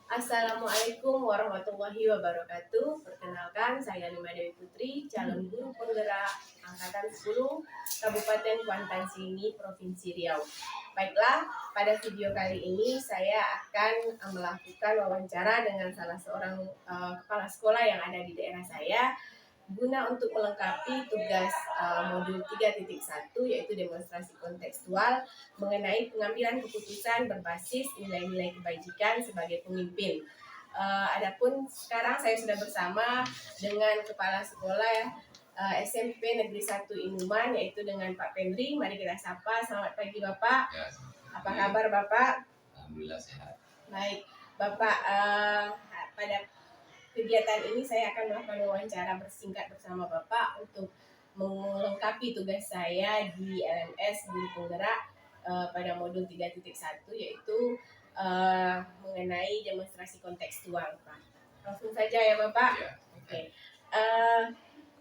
Assalamualaikum warahmatullahi wabarakatuh. Perkenalkan, saya Lima Dewi Putri, calon guru penggerak Angkatan 10 Kabupaten Kuantan Sengingi, Provinsi Riau. Baiklah, pada video kali ini saya akan melakukan wawancara dengan salah seorang kepala sekolah yang ada di daerah saya, guna untuk melengkapi tugas modul 3.1 yaitu demonstrasi kontekstual mengenai pengambilan keputusan berbasis nilai-nilai kebajikan sebagai pemimpin. Adapun sekarang saya sudah bersama dengan kepala sekolah SMP Negeri 1 Inuman, yaitu dengan Pak Pendri. Mari kita sapa. Selamat pagi Bapak. Ya, apa kabar Bapak? Alhamdulillah sehat. Baik Bapak, pada kegiatan ini saya akan melakukan wawancara bersingkat bersama Bapak untuk melengkapi tugas saya di LMS Guru Penggerak pada modul 3.1 yaitu mengenai demonstrasi kontekstual, Pak. Langsung saja ya Bapak. Ya. Oke.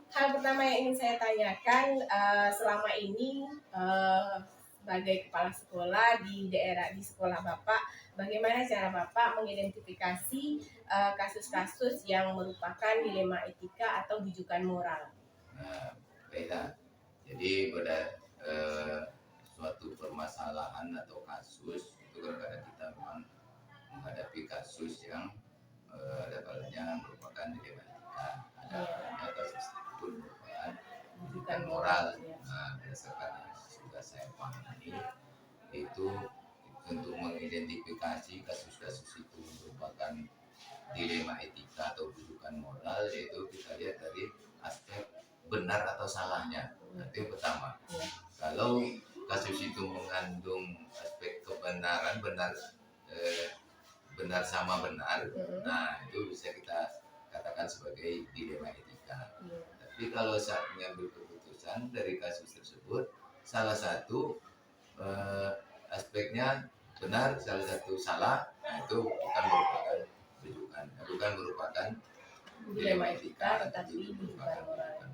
Hal pertama yang ingin saya tanyakan, selama ini sebagai kepala sekolah di sekolah Bapak, bagaimana cara Bapak mengidentifikasi kasus-kasus yang merupakan dilema etika atau rujukan moral? Nah, baiklah. Jadi pada suatu permasalahan atau kasus itu kadang-kadang kita memang menghadapi kasus yang ada kalanya merupakan dilema etika, ada kalanya kasus itu merupakan rujukan moral. Nah, berdasarkan yang sudah saya pahami itu untuk mengidentifikasi kasus-kasus itu merupakan dilema etika atau rujukan moral, yaitu kita lihat dari aspek benar atau salahnya. Nanti yang pertama, kalau kasus itu mengandung aspek kebenaran, benar sama benar, nah itu bisa kita katakan sebagai dilema etika. Tapi kalau saat mengambil keputusan dari kasus tersebut, salah satu aspeknya benar, salah satu salah, nah itu bukan merupakan dilema etika, tetapi rujukan moral.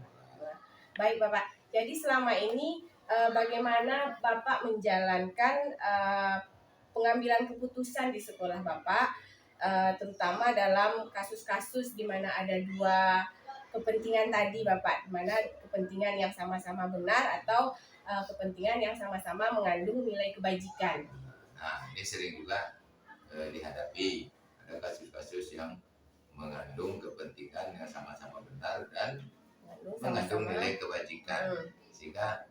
Baik Bapak, jadi selama ini bagaimana Bapak menjalankan pengambilan keputusan di sekolah Bapak, terutama dalam kasus-kasus di mana ada dua kepentingan tadi Bapak, di mana kepentingan yang sama-sama benar atau kepentingan yang sama-sama mengandung nilai kebajikan. Nah, ini sering juga dihadapi, ada kasus-kasus yang mengandung kepentingan yang sama-sama benar dan mengandung nilai kebajikan, sehingga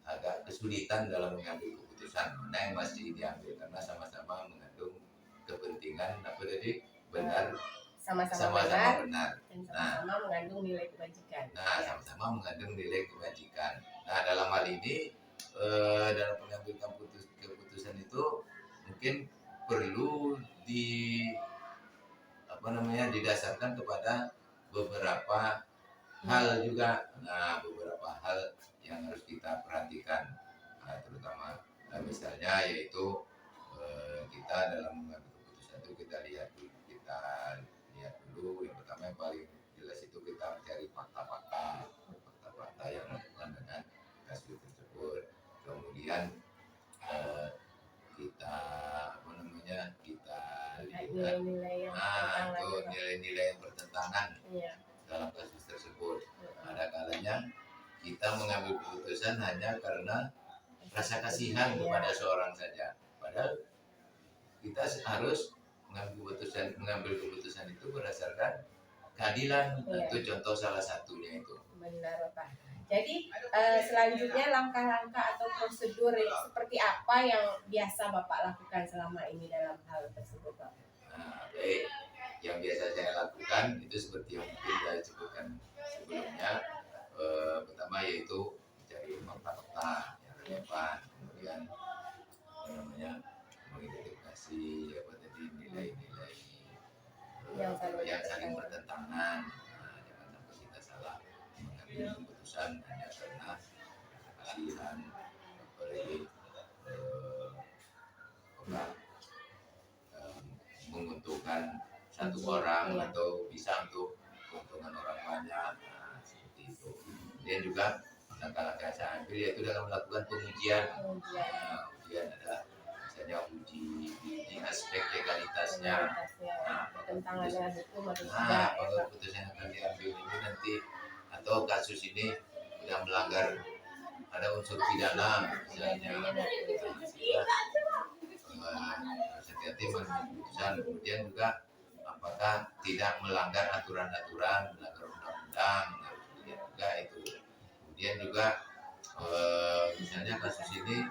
agak kesulitan dalam mengambil keputusan mana yang masih diambil karena sama-sama mengandung kepentingan apa tadi benar, sama-sama benar dan sama-sama mengandung nilai kebajikan. Nah, sama-sama mengandung nilai kebajikan. Nah, dalam hal ini dalam pengambilan keputusan itu mungkin perlu didasarkan kepada beberapa hal juga. Nah, beberapa hal yang harus kita perhatikan, terutama misalnya yaitu kita dalam mengambil keputusan itu kita lihat dulu yang pertama yang paling jelas itu kita mencari fakta-fakta yang berhubungan dengan kasus tersebut. Kemudian kita lihat nilai-nilai yang bertentangan dalam kasus tersebut. Ada kalanya kita mengambil keputusan hanya karena rasa kasihan kepada seorang saja, padahal kita harus mengambil keputusan itu berdasarkan keadilan. Itu contoh salah satunya itu. Benar Pak. Jadi selanjutnya langkah-langkah atau prosedur seperti apa yang biasa Bapak lakukan selama ini dalam hal tersebut Pak? Nah, baik. Yang biasa saya lakukan itu seperti yang mungkin saya sebutkan sebelumnya. Pertama yaitu mencari fakta-fakta yang relevan, kemudian mengidentifikasi nilai-nilai yang saling bertentangan. Jangan sampai kita salah mengambil keputusan hanya karena kasihan, apalagi menguntungkan satu orang atau bisa untuk keuntungan orang banyak. Nah, seperti itu. Kemudian juga langkah-langkah saya ambil yaitu dalam melakukan pengujian. Ujian ada misalnya misalnya di aspek legalitasnya. Legalitasnya, Nah, bertentangan dengan hukum atau tidak Nah, ya apakah Pak? keputusan yang akan diambil ini nanti atau kasus ini sudah melanggar ada unsur pidana misalnya, sehingga harus hati-hati mengambil keputusan. Kemudian juga apakah tidak melanggar aturan-aturan, melanggar undang-undang, harus dilihat juga itu. Kemudian juga misalnya kasus ini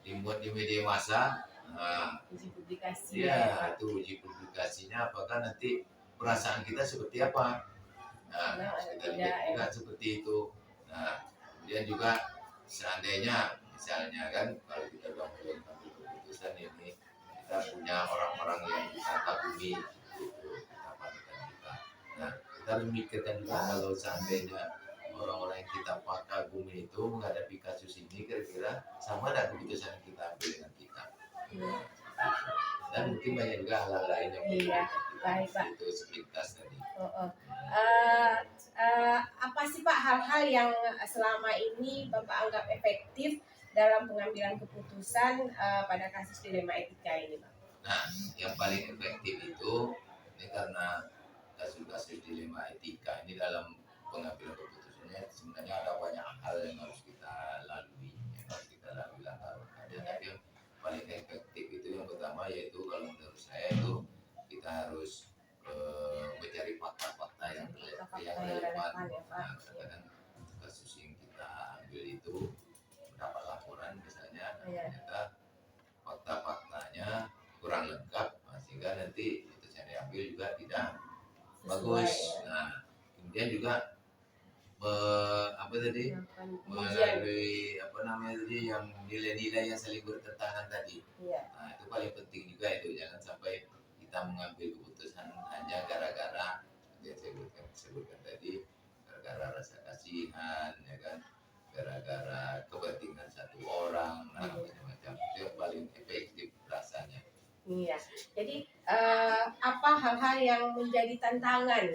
dimuat di media massa, nah, Uji publikasi ya ya Pak. itu uji publikasinya apakah nanti perasaan kita seperti apa. Nah, Nah, ada kita tidak lihat ya. juga seperti itu. Nah, kemudian juga seandainya misalnya kan kalau kita sudah mulai ambil keputusan ini, kita punya orang-orang yang kita kagumi, gitu, kita panutan kita. Nah, kita harus memikirkan juga kalau seandainya orang-orang yang kita kagumi itu menghadapi kasus ini, kira-kira sama ada keputusan yang kita ambil dengan kita. Iya. Dan mungkin banyak juga hal-hal lain yang Iya, kita baik, Pak. itu sepintas tadi. Apa sih Pak hal-hal yang selama ini Bapak anggap efektif dalam pengambilan keputusan pada kasus dilema etika ini Pak? Nah, yang paling efektif itu ini karena kasus-kasus dilema etika ini dalam pengambilan keputusannya sebenarnya ada banyak hal yang harus kita lalui, yang harus kita lalui langkah-langkahnya. Tapi yang paling efektif itu yang pertama yaitu kalau menurut saya itu kita harus mencari fakta-fakta yang relevan. Ya, Pak. Nah, kadang kasus yang kita ambil itu mendapat laporan misalnya ternyata fakta-faktanya kurang lengkap, sehingga nanti keputusan yang diambil juga tidak bagus. Nah, kemudian juga melalui apa namanya tadi yang nilai-nilai yang saling bertentangan tadi. Nah, itu paling penting juga itu, jangan sampai kita mengambil keputusan hanya gara-gara yang saya sebutkan tadi, gara-gara rasa kasihan, ya kan, gara-gara kepentingan satu orang, nah macam-macam. Itu yang paling efektif rasanya. Iya, jadi apa hal-hal yang menjadi tantangan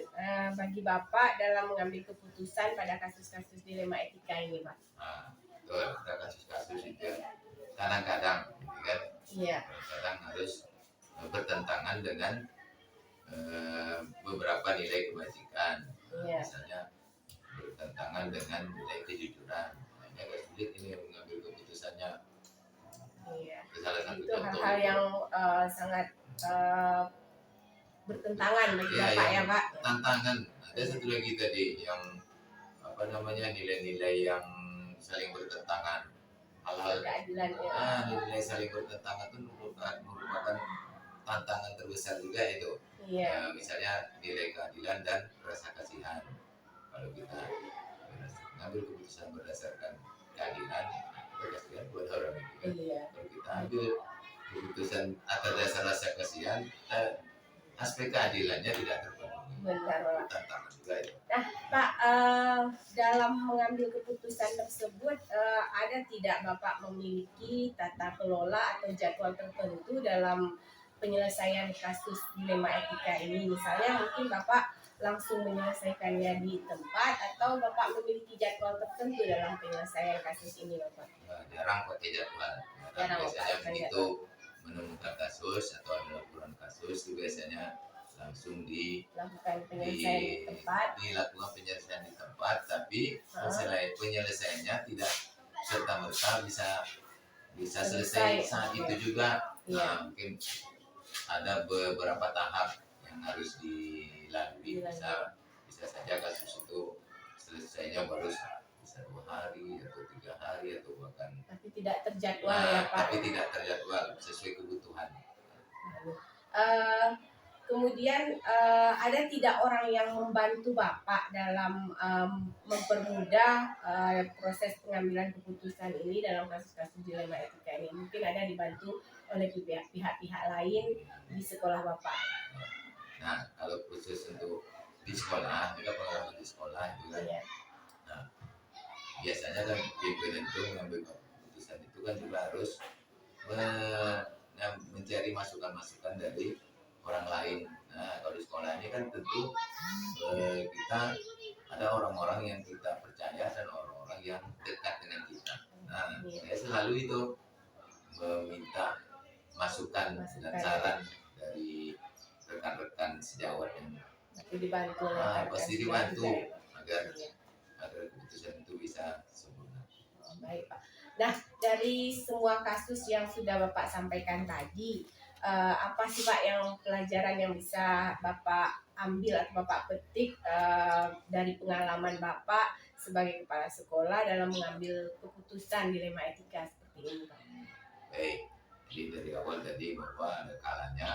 bagi Bapak dalam mengambil keputusan pada kasus-kasus dilema etika ini, Pak? Nah, betul, ada kasus-kasus itu kadang-kadang, kan? Iya. Kadang harus bertentangan dengan beberapa nilai kebajikan. Iya. Misalnya bertentangan dengan nilai kejujuran. Nah, ini agak sulit ini mengambil keputusannya. Iya. Salah satu itu contoh hal-hal yang sangat bertentangan bagi Bapak ya Pak. Tantangan. Ada satu lagi tadi yang apa namanya nilai-nilai yang saling bertentangan. Hal-hal keadilan ya. Nilai saling bertentangan itu merupakan tantangan terbesar juga itu. Iya. Misalnya nilai keadilan dan rasa kasihan. Kalau kita mengambil keputusan berdasarkan keadilan, kasihan buat orang itu. Iya. Kalau kita ambil keputusan atas dasar rasa kasihan, aspek keadilannya tidak terpenuhi. Benar Pak. Tantangan juga itu. Nah Pak, dalam mengambil keputusan tersebut ada tidak Bapak memiliki tata kelola atau jadwal tertentu dalam penyelesaian kasus dilema etika ini? Misalnya mungkin Bapak langsung menyelesaikannya di tempat atau Bapak memiliki jadwal tertentu dalam penyelesaian kasus ini Bapak? Jarang pakai jadwal. Biasanya begitu menemukan kasus atau ada laporan kasus itu biasanya langsung dilakukan penyelesaian di tempat. Dilakukan penyelesaian di tempat, tapi penyelesaiannya tidak serta-merta bisa selesai saat itu juga. Nah, mungkin ada beberapa tahap yang harus dilalui. Bisa saja kasus itu selesainya baru bisa 2 hari atau 3 hari atau bahkan tapi tidak terjadwal ya Pak. Tapi tidak terjadwal sesuai kebutuhan. Kemudian ada tidak orang yang membantu Bapak dalam mempermudah proses pengambilan keputusan ini dalam kasus-kasus dilema etika ini? Mungkin ada dibantu oleh pihak-pihak lain di sekolah Bapak. Nah, kalau khusus untuk di sekolah, kita pengalaman di sekolah itu kan. Iya. Nah, biasanya kan pimpinan itu mengambil keputusan itu kan juga harus mencari masukan-masukan dari orang lain. Nah, kalau di sekolah ini kan tentu kita ada orang-orang yang kita percaya dan orang-orang yang dekat dengan kita. Nah, saya selalu itu meminta masukan dan saran dari rekan-rekan sejawat yang dibantu oleh pasti rekan-rekan dibantu juga ya, Pak. agar Iya. keputusan itu bisa sempurna. Baik, Pak. Nah, dari semua kasus yang sudah Bapak sampaikan tadi, apa sih Pak yang pelajaran yang bisa Bapak ambil atau Bapak petik dari pengalaman Bapak sebagai kepala sekolah dalam mengambil keputusan dilema etika seperti ini, Pak? Baik, jadi dari awal tadi bahwa ada kalanya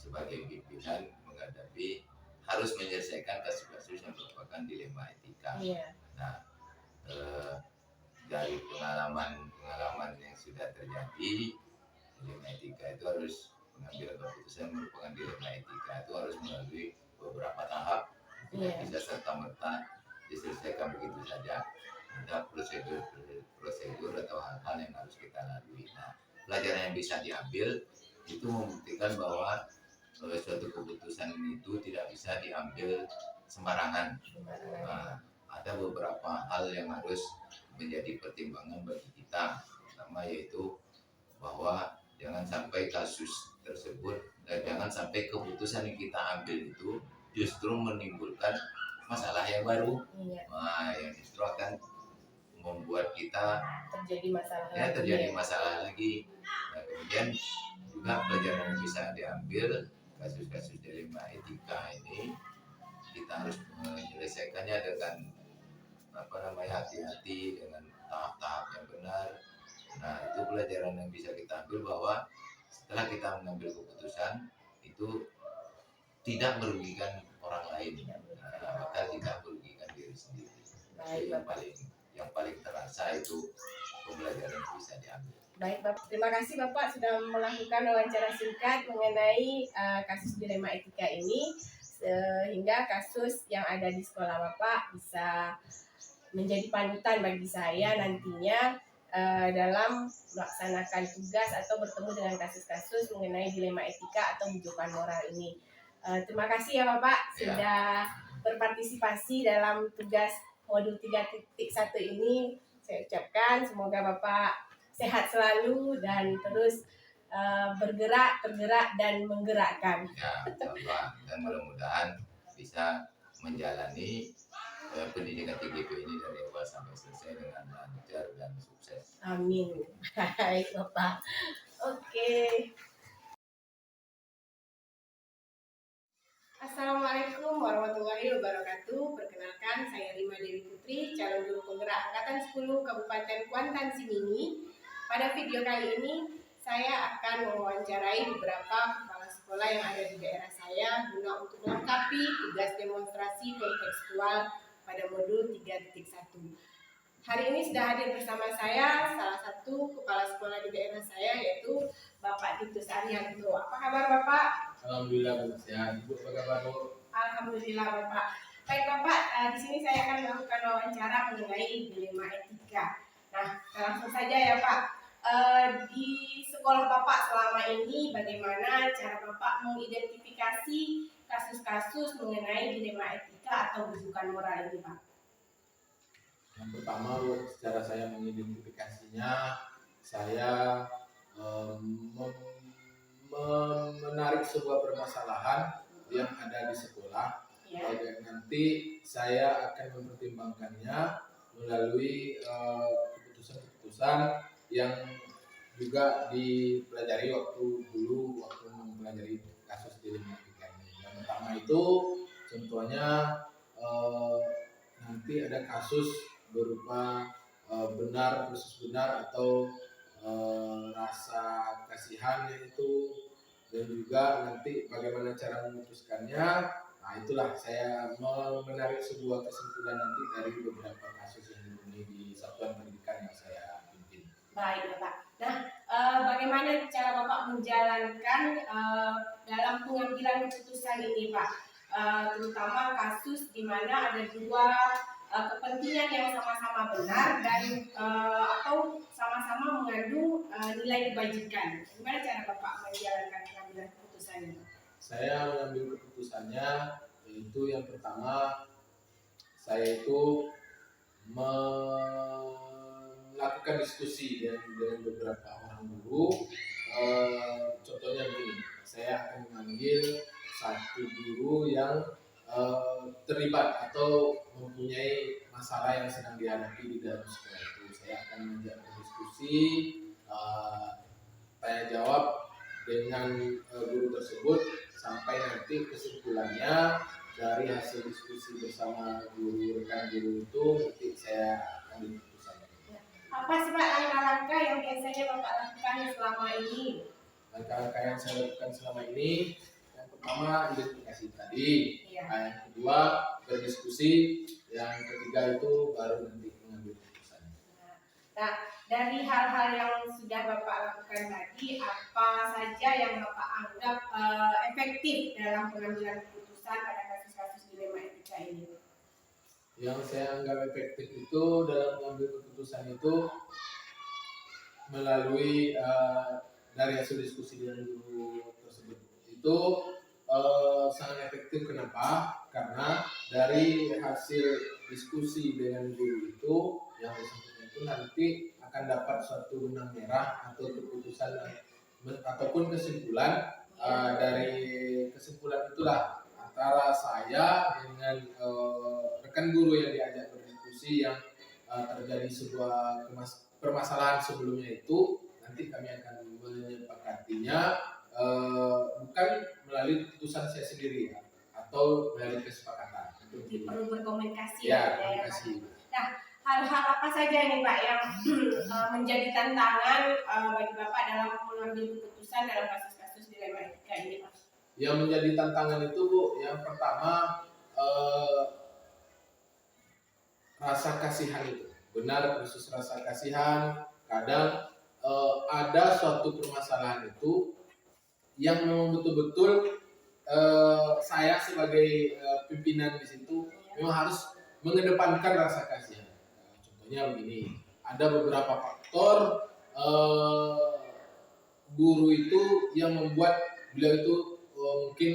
sebagai pimpinan menghadapi harus menyelesaikan kasus-kasus yang merupakan dilema etika. Iya. Nah, dari pengalaman yang sudah terjadi, dilema etika itu harus mengambil keputusan merupakan dilema etika itu harus melalui beberapa tahap. Tidak bisa serta-merta diselesaikan begitu saja. Ada prosedur atau hal-hal yang harus kita lalui. Nah, pelajaran yang bisa diambil itu membuktikan bahwa suatu keputusan itu tidak bisa diambil sembarangan. Nah, ada beberapa hal yang harus menjadi pertimbangan bagi kita. Pertama yaitu bahwa jangan sampai kasus tersebut dan jangan sampai keputusan yang kita ambil itu justru menimbulkan masalah yang baru. Nah, yang justru akan membuat kita terjadi masalah lagi. Nah, kemudian juga pelajaran yang bisa diambil kasus-kasus dilema etika ini kita harus menyelesaikannya dengan hati-hati dengan tahap-tahap yang benar. Nah, itu pelajaran yang bisa kita ambil bahwa setelah kita mengambil keputusan itu tidak merugikan orang lain, bahkan tidak merugikan diri sendiri. Jadi yang paling terasa itu pembelajaran yang bisa diambil. Baik, Bapak. Terima kasih Bapak sudah melakukan wawancara singkat mengenai kasus dilema etika ini, sehingga kasus yang ada di sekolah Bapak bisa menjadi panutan bagi saya nantinya dalam melaksanakan tugas atau bertemu dengan kasus-kasus mengenai dilema etika atau bujukan moral ini. Terima kasih ya Bapak sudah berpartisipasi dalam tugas modul 3.1 ini. Saya ucapkan semoga Bapak sehat selalu dan terus tergerak dan menggerakkan. Ya, dan mudah-mudahan bisa menjalani pendidikan TGP ini dari awal sampai selesai dengan lancar dan sukses. Amin. Baik Bapak. Oke. Assalamualaikum warahmatullahi wabarakatuh. Perkenalkan, saya Rima Dewi Putri, calon guru penggerak Angkatan 10 Kabupaten Kuantan Simini. Pada video kali ini, saya akan mewawancarai beberapa kepala sekolah yang ada di daerah saya guna untuk melengkapi tugas demonstrasi kontekstual pada modul 3.1. Hari ini sudah hadir bersama saya salah satu kepala sekolah di daerah saya, yaitu Bapak Titus Arianto. Apa kabar Bapak? Alhamdulillah Bu, sehat. Ibu apa kabar Bu? Alhamdulillah Bapak. Baik Bapak, di sini saya akan melakukan wawancara mengenai dilema etika. Nah, langsung saja ya Pak. Di sekolah Bapak selama ini bagaimana cara Bapak mengidentifikasi kasus-kasus mengenai dilema etika atau bujukan moral ini Pak? Yang pertama Bu, secara saya mengidentifikasinya, saya menarik sebuah permasalahan yang ada di sekolah. Lalu nanti saya akan mempertimbangkannya melalui keputusan-keputusan yang juga dipelajari waktu mempelajari kasus dilema etika ini. Yang pertama itu contohnya nanti ada kasus berupa proses benar atau rasa kasihan itu, dan juga nanti bagaimana cara memutuskannya. Nah, itulah saya menarik sebuah kesimpulan nanti dari beberapa kasus yang ditemui di satuan pendidikan yang saya pimpin. Baik Bapak. Nah, bagaimana cara Bapak menjalankan dalam pengambilan keputusan ini Pak? Terutama kasus di mana ada dua kepentingan yang sama-sama benar dan atau sama-sama mengandung nilai kebajikan. Bagaimana cara Bapak menjalankan pengambilan keputusan ini? Saya mengambil keputusannya yaitu yang pertama, saya itu melakukan diskusi dengan beberapa orang guru contohnya begini, saya akan memanggil satu guru yang terlibat atau mempunyai masalah yang sedang dihadapi di dalam sekolah itu. Saya akan mengajak berdiskusi, tanya jawab dengan guru tersebut sampai nanti kesimpulannya dari hasil diskusi bersama guru rekan guru itu nanti saya ambil keputusan. Apa sih Pak langkah-langkah yang biasanya Bapak lakukan selama ini? Langkah-langkah yang saya lakukan selama ini, yang pertama identifikasi tadi, Iya. yang kedua berdiskusi, yang ketiga itu baru nanti mengambil keputusan. Nah, dari hal-hal yang sudah Bapak lakukan tadi, apa saja yang Bapak anggap efektif dalam pengambilan keputusan pada kasus-kasus dilema etika ini? Yang saya anggap efektif itu dalam mengambil keputusan itu melalui dari hasil diskusi dengan guru tersebut itu sangat efektif. Kenapa? Karena dari hasil diskusi dengan guru itu yang bersangkutan itu nanti akan dapat suatu benang merah atau keputusan ataupun kesimpulan. Dari kesimpulan itulah antara saya dengan rekan guru yang diajak berdiskusi yang terjadi sebuah permasalahan sebelumnya itu, nanti kami akan menyepakatinya bukan melalui keputusan saya sendiri ya, atau melalui kesepakatan. Jadi perlu berkomunikasi Ya, Pak. komunikasi. Nah, hal-hal apa saja nih Pak yang menjadi tantangan bagi Bapak dalam mengambil keputusan dalam kasus-kasus dilema etika ini Pak? Yang menjadi tantangan itu Bu, yang pertama rasa kasihan itu. Benar, khusus rasa kasihan. Kadang ada suatu permasalahan itu yang memang betul-betul saya sebagai pimpinan di situ memang harus mengedepankan rasa kasihan. Contohnya begini, ada beberapa faktor guru itu yang membuat beliau itu mungkin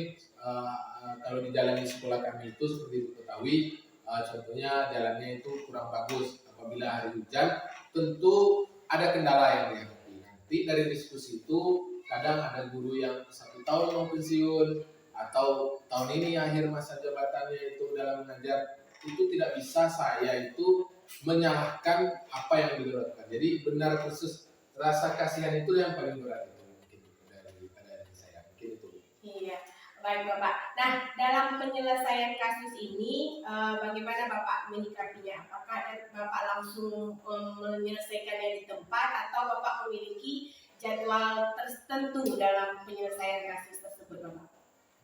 kalau dijalani sekolah kami itu seperti diketahui, contohnya jalannya itu kurang bagus. Apabila hari hujan, tentu ada kendala yang dihadapi. Nanti dari diskusi itu kadang ada guru yang 1 tahun mau pensiun atau tahun ini akhir masa jabatannya itu dalam mengajar, itu tidak bisa saya itu menyalahkan apa yang beliau lakukan. Jadi benar khusus rasa kasihan itu yang paling berat itu mungkin daripada saya mungkin itu. Iya, baik Bapak. Nah, dalam penyelesaian kasus ini, bagaimana Bapak menyikapinya? Apakah Bapak langsung menyelesaikannya di tempat atau Bapak memiliki jadwal tertentu dalam penyelesaian kasus tersebut, Bapak?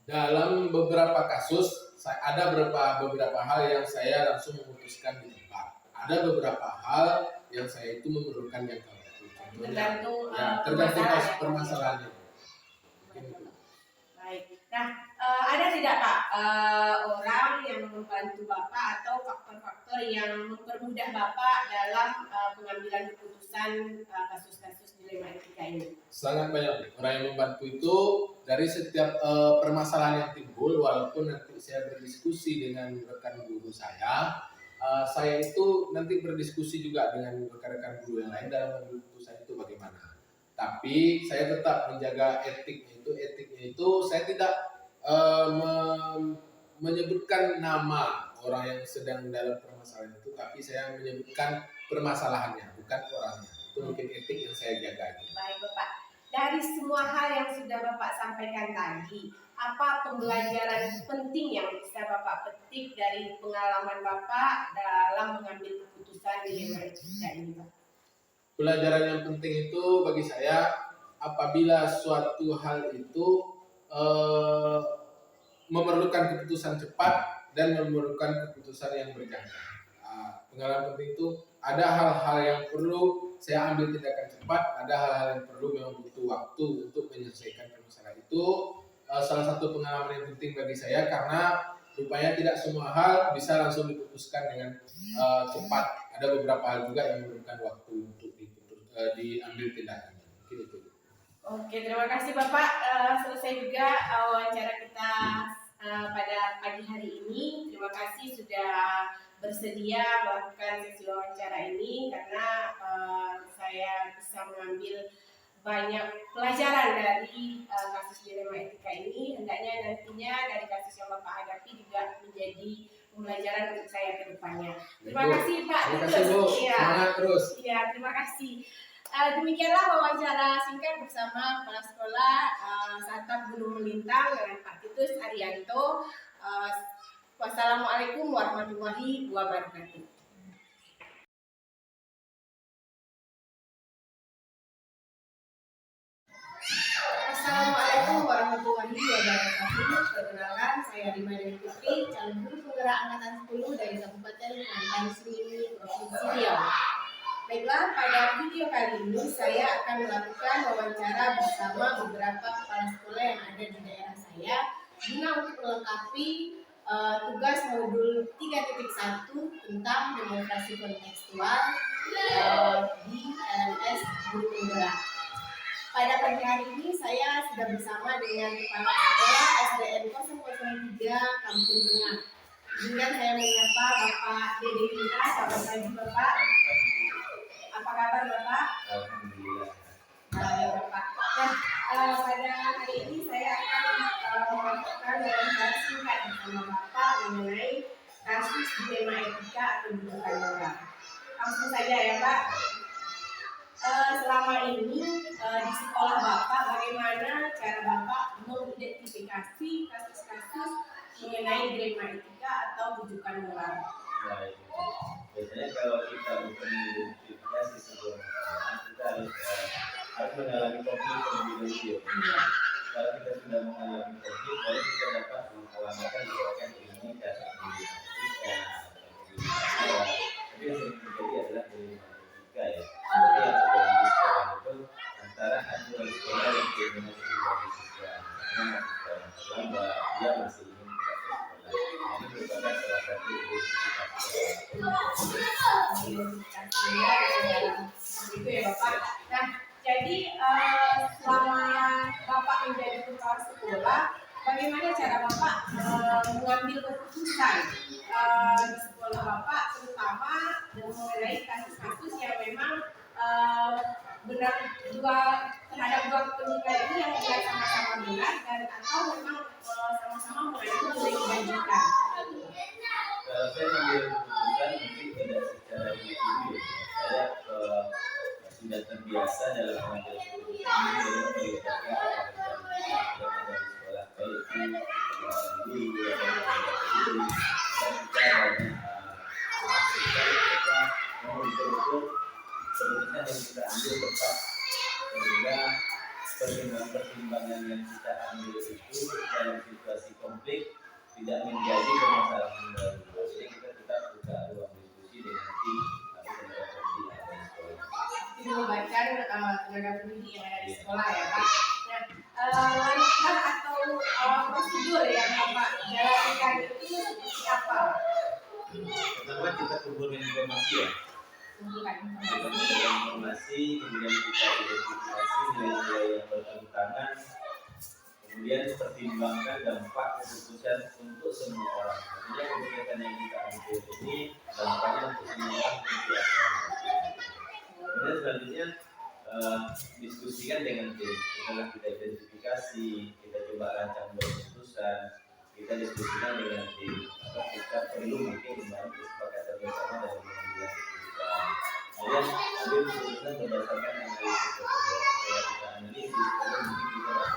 Dalam beberapa kasus, ada beberapa hal yang saya langsung memutuskan di tempat. Ada beberapa hal yang saya itu memerlukan jangka waktu. Tergantung Tergantung permasalahannya. Baik. Nah, ada tidak Pak orang yang membantu Bapak atau faktor-faktor yang mempermudah Bapak dalam pengambilan keputusan kasus-kasus dilema etika ini? Sangat banyak orang yang membantu itu dari setiap permasalahan yang timbul. Walaupun nanti saya berdiskusi dengan rekan guru saya itu nanti berdiskusi juga dengan rekan-rekan guru yang lain dalam mengambil keputusan itu bagaimana. Tapi saya tetap menjaga etiknya itu saya tidak menyebutkan nama orang yang sedang dalam permasalahan itu, tapi saya menyebutkan permasalahannya, bukan orangnya. Itu mungkin etik yang saya jaga. Baik Bapak, dari semua hal yang sudah Bapak sampaikan tadi, apa pembelajaran penting yang bisa Bapak petik dari pengalaman Bapak dalam mengambil keputusan dilema etika ini, Pak? Pelajaran yang penting itu bagi saya, apabila suatu hal itu memerlukan keputusan cepat dan memerlukan keputusan yang berjangka. Pengalaman penting itu ada hal-hal yang perlu saya ambil tindakan cepat, ada hal-hal yang perlu memang butuh waktu untuk menyelesaikan permasalahan itu. Salah satu pengalaman yang penting bagi saya karena rupanya tidak semua hal bisa langsung diputuskan dengan cepat. Ada beberapa hal juga yang memerlukan waktu untuk diambil tindakan. Mungkin itu. Oke, terima kasih Bapak. Selesai juga wawancara kita pada pagi hari ini. Terima kasih sudah bersedia melakukan sesi wawancara ini karena saya bisa mengambil banyak pelajaran dari kasus dilema etika ini. Hendaknya nantinya dari kasus yang Bapak hadapi juga menjadi pembelajaran untuk saya ke depannya. Terima kasih Pak. Terima kasih Bu. Ya. Semangat terus. Ya, terima kasih. Demikianlah wawancara singkat bersama Kepala Sekolah Satap Gunung Melintang dengan Pak Titus Arianto. Wassalamualaikum warahmatullahi wabarakatuh. Assalamualaikum warahmatullahi wabarakatuh. Perkenalkan, saya Rima Dewi Putri, calon guru penggerak angkatan 10 dari Kabupaten Kuantan Sengingi, Provinsi Riau. Baiklah, pada video kali ini saya akan melakukan wawancara bersama beberapa kepala sekolah yang ada di daerah saya guna untuk melengkapi tugas modul 3.1 tentang demokrasi kontekstual di LMS Guru Penggerak. Pada pagi hari ini saya sudah bersama dengan kepala sekolah SDN 003 Kampung Tengah. Izinkan saya menyapa Bapak Dede Hindra. Selamat pagi Bapak. Apa kabar Bapak? Alhamdulillah. Ya Bapak. Nah, pada hari ini saya akan melakukan wawancara singkat bersama Bapak mengenai kasus dilema etika atau bujukan moral. Langsung saja ya Pak. Selama ini di sekolah Bapak, bagaimana cara Bapak mengidentifikasi kasus-kasus mengenai dilema etika atau bujukan moral? Baik. Biasanya kalau kita untuk mengidentifikasi sebuah masalah, kita harus mengalami konflik terlebih dahulu. Kalau kita sudah mengalami konflik, baru kita dapat mengalamakan misalkan ini kasus dilema etika. Tapi yang sering terjadi adalah dilema etika ya. Seperti yang terjadi di sekolah itu antara aturan sekolah dan keinginan pribadi siswa. Misalnya sekolah terlambat, dia masih ingin tetap sekolah. Ini merupakan salah satu Gitu ya Bapak. Nah, jadi selama Bapak menjadi kepala sekolah, bagaimana cara Bapak mengambil keputusan di sekolah Bapak, terutama mengenai kasus-kasus yang memang benar terhadap dua kepentingan ini yang tidak sama-sama benar dan atau memang sama-sama mengandung nilai kebajikan. Kalau saya mengambil keputusan mungkin tidak secara individu. Saya sudah terbiasa dalam mengambil keputusan ini dalam melibatkan rekan-rekan dari sekolah baik itu guru atau guru dan kita banyak memastikan kita mau betul-betul keputusan yang kita ambil tepat sehingga pertimbangan yang kita ambil itu dalam situasi konflik tidak menjadi permasalahan baru. Jadi kita tetap buka ruang diskusi dengan tim atau tenaga pendidik yang ada di sekolah. Melibatkan tenaga pendidik yang ada di sekolah ya Pak. Nah, langkah atau prosedur yang Bapak jalankan itu seperti apa? Pertama kita kumpulkan informasi ya. Kumpulkan Kita kumpulkan informasi, kemudian kita identifikasi nilai-nilai yang bertentangan, kemudian pertimbangkan dampak keputusan untuk semua orang. Artinya keputusan yang kita ambil ini dampaknya untuk semua orang seperti apa. Kemudian selanjutnya diskusikan dengan tim. Setelah kita identifikasi, kita coba rancang keputusan, kita diskusikan dengan tim. Atau kita perlu mungkin membangun kesepakatan bersama dalam mengambil keputusan. Kemudian ambil keputusan berdasarkan analisis tersebut. Setelah kita analisis, lalu mungkin kita dapat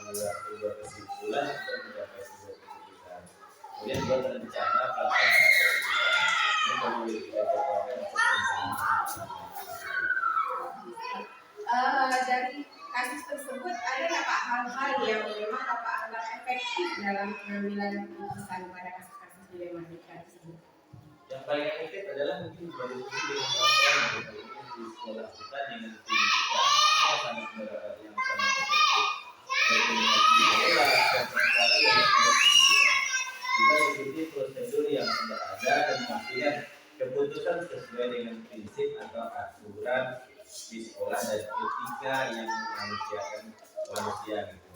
membuat sebuah kesimpulan atau mencapai sebuah keputusan. Kemudian buat rencana pelaksanaan keputusan. Ini perlu kita jadwalkan untuk pelaksanaan. Dari kasus tersebut ada nggak Pak hal-hal yang memang Bapak anggap efektif dalam pengambilan keputusan pada kasus-kasus dilema etika tersebut? Yang paling efektif adalah mungkin berdiskusi dengan kawan-kawan di sekolah kita dengan tim kita. Ini sangat yang sangat efektif. Berkomunikasi di kelas dan perkara yang sudah kita. Kita ikuti prosedur yang sudah ada dan memastikan keputusan sesuai dengan prinsip atau aturan di sekolah dan etika yang memanusiakan manusia gitu.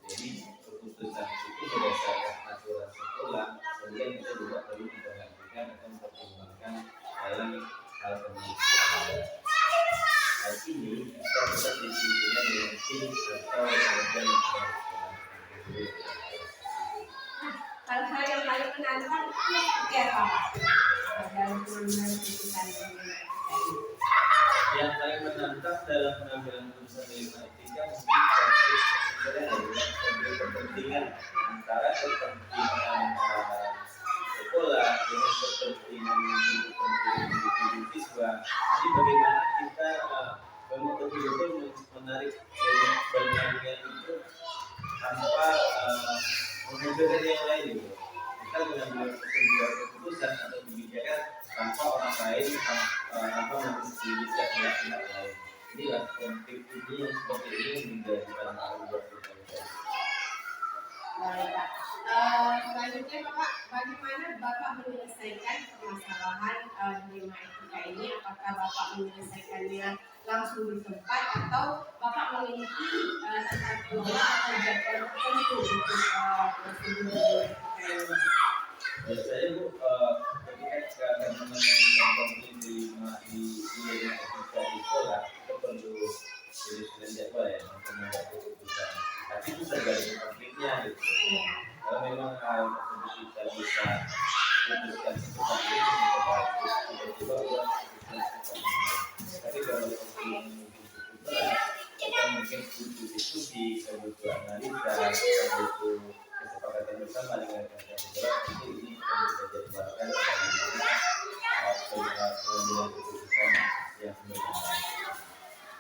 Jadi keputusan itu berdasarkan aturan sekolah, kemudian kita juga perlu memperhatikan atau mempertimbangkan dalam hal kemanusiaan. Hal ini kita bisa disimpulan paling menantang itu seperti apa Pak? Dalam pengambilan keputusan mengenai etika ini. Yang paling menantang dalam pengambilan keputusan ilmu etika mungkin proses sebenarnya adalah konflik kepentingan antara kepentingan sekolah dengan kepentingan individu siswa. Jadi bagaimana kita memang betul-betul menarik benangnya itu tanpa menghancurkan yang lain gitu. Kita mengambil sebuah keputusan atau kebijakan tanpa orang lain tanpa menginstruksi pihak-pihak lain. Inilah konflik ini yang seperti ini menjadikan buat kita. Baik Pak. Selanjutnya Bapak, bagaimana Bapak menyelesaikan permasalahan dilema etika ini? Apakah Bapak menyelesaikannya langsung di tempat atau Bapak memiliki tata kelola atau jadwal tertentu untuk prosedur etika ini? Saya Bu, ketika teman-teman yang konflik di etika di sekolah itu perlu sudah jadwal ya untuk membuat keputusan. Tapi itu tergantung konfliknya gitu. Kalau memang hal tersebut kita bisa putuskan secepatnya, kita bagus, kita coba buat keputusan secepatnya. Tapi kalau konfliknya mungkin cukup berat, kita mungkin butuh diskusi, kita butuh analisa, kita butuh kesepakatan bersama dengan rekan-rekan berat. Jadi ini kita bisa jadwalkan bagaimana pengambilan keputusan yang sebenarnya.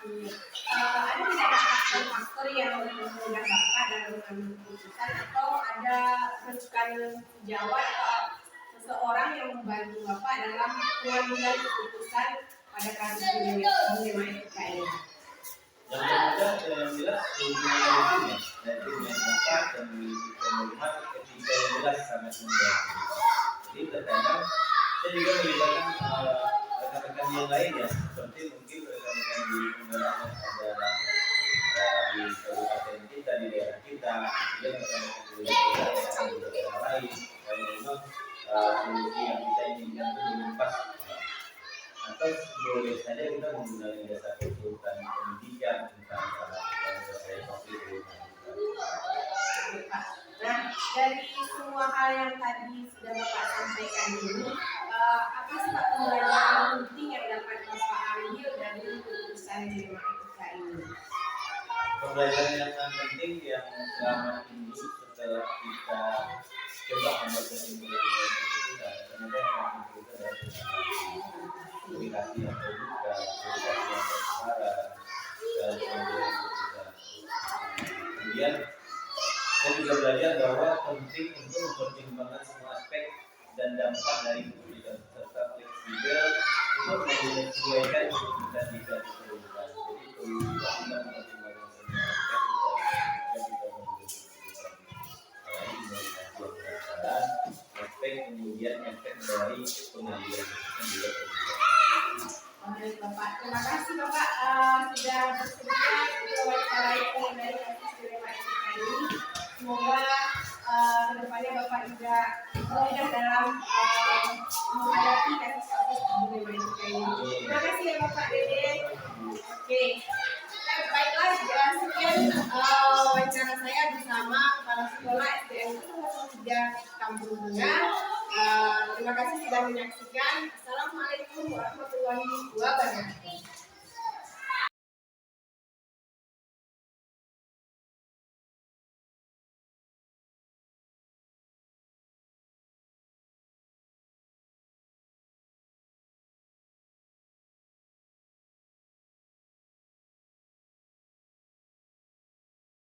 Ada tidak faktor yang memudahkan Bapak dalam mengambil keputusan atau ada rujukan sejawat atau seseorang yang membantu Bapak dalam pengambilan keputusan pada kasus dilema etika ini? Yang kedua, yang jelas hubungan timnya, dan tim yang tepat dan memiliki pemahaman etika yang jelas sangat membantu. Jadi terkadang saya juga melibatkan rekan-rekan yang lain ya, seperti mungkin rekan-rekan di penggunaan ada di kabupaten kita, di daerah kita, kemudian rekan-rekan di daerah lain, dan memang solusi yang kita inginkan itu belum pas. Atau boleh saja kita menggunakan jasa konsultan pendidikan tentang menyelesaikan konflik dengan. Nah, dari semua hal yang tadi sudah Bapak sampaikan ini, apa sih Pak pembelajaran penting yang dapat Bapak ambil dari keputusan dilema etika ini? Pembelajaran yang sangat penting yang selama ini setelah kita coba membuat kesimpulan itu ternyata yang paling penting adalah komunikasi yang terbuka, komunikasi yang transparan, dan kemudian saya juga belajar bahwa penting untuk mempertimbangkan semua aspek dan dampak dari keputusan serta fleksibel untuk menyesuaikan keputusan jika diperlukan. Jadi perlu juga kita mempertimbangkan semua aspek dan kita membuat keputusan. Apalagi komunikasi yang transparan, aspek kemudian efek dari pengambilan keputusan juga terlibat. Baik Bapak, terima kasih Bapak sudah bersedia diwawancarai mengenai kasus dilema etika ini. Semoga kedepannya Bapak juga mudah dalam menghadapi kasus-kasus dilema etika ini. Terima kasih ya Bapak Dede. Oke, baiklah sekian wawancara saya bersama Kepala Sekolah SDN 03 Kampung Bunga. Terima kasih sudah menyaksikan. Assalamualaikum warahmatullahi wabarakatuh.